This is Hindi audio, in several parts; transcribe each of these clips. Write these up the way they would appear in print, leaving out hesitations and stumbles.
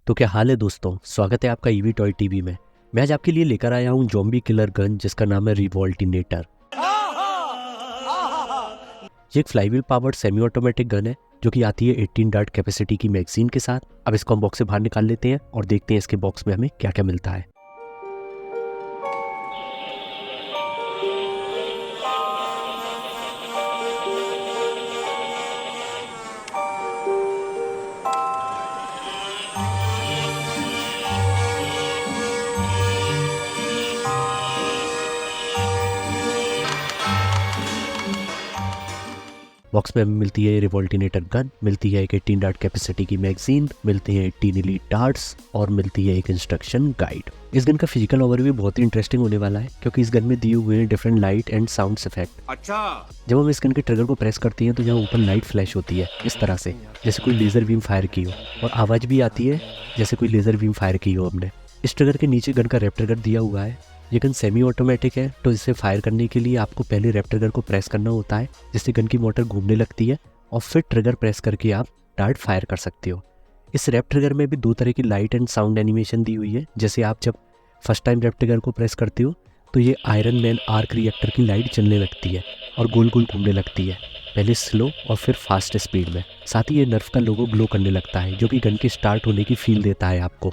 तो क्या हाल है दोस्तों, स्वागत है आपका ईवी टॉय टीवी में। मैं आज आपके लिए लेकर आया हूँ ज़ॉम्बी किलर गन जिसका नाम है रिवॉल्टिनेटर। ये एक flywheel powered semi automatic gun है जो कि आती है 18 डार्ट कैपेसिटी की मैगजीन के साथ। अब इसको हम बॉक्स से बाहर निकाल लेते हैं और देखते हैं इसके बॉक्स में हमें क्या क्या मिलता है। बॉक्स में हमें मिलती है रिवॉल्टिनेटर गन, मिलती है एक 18 डार्ट कैपेसिटी की मैगजीन, मिलती है 18 एलीट डार्ट्स और मिलती है एक इंस्ट्रक्शन गाइड। इस गन का फिजिकल ओवरव्यू बहुत ही इंटरेस्टिंग होने वाला है क्योंकि इस गन में दिए हुए हैं different light and sound effect. अच्छा, जब हम इस गन के ट्रिगर को प्रेस करते हैं तो यहाँ ऊपर लाइट फ्लैश होती है इस तरह से, जैसे कोई लेजर बीम फायर की हो, और आवाज भी आती है जैसे कोई लेजर बीम फायर की हो हमने। इस ट्रिगर के नीचे गन का रैप ट्रिगर दिया हुआ है। ये गन सेमी ऑटोमेटिक है तो इसे फायर करने के लिए आपको पहले रैप ट्रिगर को प्रेस करना होता है जिससे गन की मोटर घूमने लगती है और फिर ट्रिगर प्रेस करके आप डार्ट फायर कर सकते हो। इस रैप ट्रिगर में भी दो तरह की लाइट एंड साउंड एनिमेशन दी हुई है। जैसे आप जब फर्स्ट टाइम रैप ट्रिगर को प्रेस करते हो तो ये आयरन मैन आर्क रिएक्टर की लाइट चलने लगती है और गोल गोल घूमने लगती है, पहले स्लो और फिर फास्ट स्पीड में। साथ ही ये नर्फ का लोगो ग्लो करने लगता है जो कि गन के स्टार्ट होने की फील देता है आपको।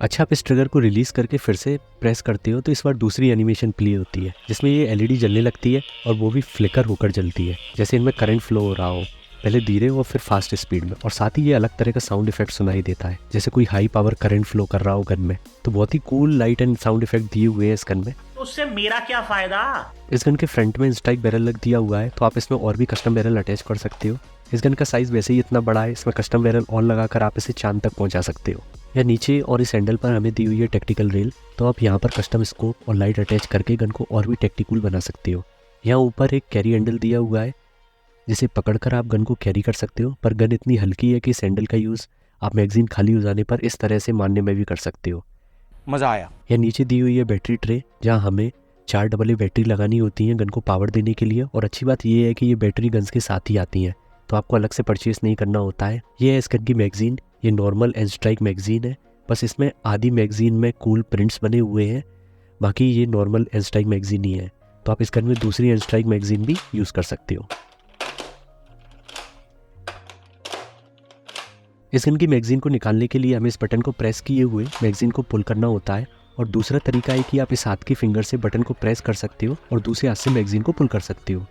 अच्छा, आप इस ट्रिगर को रिलीज करके फिर से प्रेस करते हो तो इस बार दूसरी एनिमेशन प्ले होती है जिसमें ये एलईडी जलने लगती है और वो भी फ्लिकर होकर जलती है, जैसे इनमें करंट फ्लो हो रहा हो, पहले धीरे और फिर फास्ट स्पीड में। और साथ ही ये अलग तरह का साउंड इफेक्ट सुनाई देता है जैसे कोई हाई पावर करंट फ्लो कर रहा हो गन में। तो बहुत ही cool light and sound effect दिए हुए हैं इस गन में। उससे मेरा क्या फायदा? इस गन के फ्रंट में स्ट्राइक बैरल लग दिया हुआ है तो आप इसमें और भी कस्टम बैरल अटैच कर सकते हो। इस गन का साइज वैसे ही इतना बड़ा है, इसमें कस्टम बैरल ऑन लगाकर आप इसे चांद तक पहुंचा सकते हो। या नीचे और इस हैंडल पर हमें दी हुई है टेक्टिकल रेल, तो आप यहाँ पर कस्टम स्कोप और लाइट अटैच करके गन को और भी टेक्टिकल बना सकते हो। यहाँ ऊपर एक कैरी हैंडल दिया हुआ है जिसे पकड़कर आप गन को कैरी कर सकते हो, पर गन इतनी हल्की है कि इस हैंडल का यूज़ आप मैगजीन खाली हो जाने पर इस तरह से मारने में भी कर सकते हो। मजा आया। या नीचे दी हुई है बैटरी ट्रे जहाँ हमें 4 डबल बैटरी लगानी होती है गन को पावर देने के लिए। और अच्छी बात यह है कि ये बैटरी गन्स के साथ ही आती हैं तो आपको अलग से परचेस नहीं करना होता है। ये है इस गन की मैगजीन। ये नॉर्मल एंड स्ट्राइक मैगजीन है, बस इसमें आधी मैगजीन में कूल प्रिंट्स बने हुए हैं, बाकी ये नॉर्मल एंड स्ट्राइक मैगजीन ही है। तो आप इस गन में दूसरी एंड स्ट्राइक मैगजीन भी यूज़ कर सकते हो। इस गन की मैगजीन को निकालने के लिए हमें इस बटन को प्रेस किए हुए मैगजीन को पुल करना होता है, और दूसरा तरीका है कि आप इस हाथ के फिंगर से बटन को प्रेस कर सकते हो और दूसरे हाथ से मैगजीन को पुल कर सकते हो।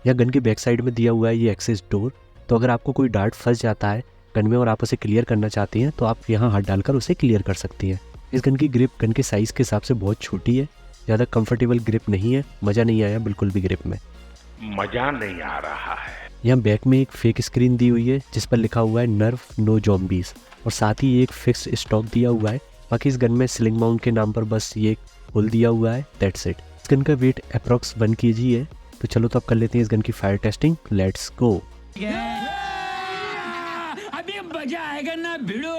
या गन के बैक साइड में दिया हुआ है ये एक्सेस डोर, तो अगर आपको कोई डार्ट फंस जाता है गन में और आप उसे क्लियर करना चाहते हैं तो आप यहाँ हाथ डालकर उसे क्लियर कर सकते हैं। इस गन की ग्रिप गन के साइज़ के हिसाब से बहुत छोटी है, ज़्यादा कंफर्टेबल ग्रिप नहीं है, मज़ा नहीं आया बिल्कुल भी ग्रिप में। मजा नहीं आ रहा है। यहाँ बैक में एक फेक स्क्रीन दी हुई है जिस पर लिखा हुआ है नर्फ नो ज़ॉम्बीज़, और साथ ही एक फिक्स स्टॉक दिया हुआ है। बाकी इस गन में स्लिंग माउंट के नाम पर बस ये होल दिया हुआ है, दैट्स इट। इस गन का वेट अप्रॉक्स 1 kg है। तो चलो तो अब कर लेते हैं इस गन की फायर टेस्टिंग, लेट्स गो। अभी मजा आएगा ना भिड़ो।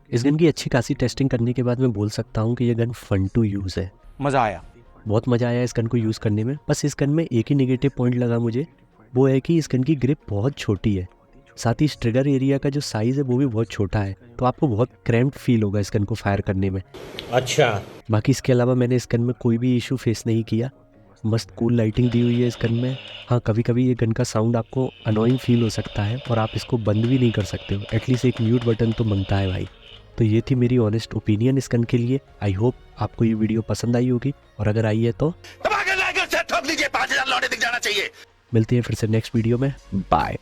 इस गन की अच्छी खासी टेस्टिंग करने के बाद मैं बोल सकता हूँ कि ये गन फन टू यूज़ है। मजा आया। बहुत मज़ा आया इस गन को यूज़ करने में। बस इस गन में एक ही नेगेटिव पॉइंट लगा मुझे, वो है कि इस गन की ग्रिप बहुत छोटी है। साथ ही इस ट्रिगर एरिया का जो साइज़ है वो भी बहुत छोटा है, तो आपको बहुत क्रैम्प्ड फील होगा इस गन को फायर करने में। अच्छा। बाकी इसके अलावा मैंने इस गन में कोई भी इशू फेस नहीं किया। मस्त कूल लाइटिंग दी हुई है इस गन में। हाँ, कभी कभी ये गन का साउंड आपको अनोइंग फील हो सकता है और आप इसको बंद भी नहीं कर सकते हो, एटलीस्ट एक म्यूट बटन तो मांगता है भाई। तो ये थी मेरी ऑनेस्ट ओपिनियन इस गन के लिए। आई होप आपको ये वीडियो पसंद आई होगी, और अगर आई है तो ठोक लीजिए, 5,000 लौटे दिख जाना चाहिए। मिलते हैं फिर से नेक्स्ट वीडियो में। बाय।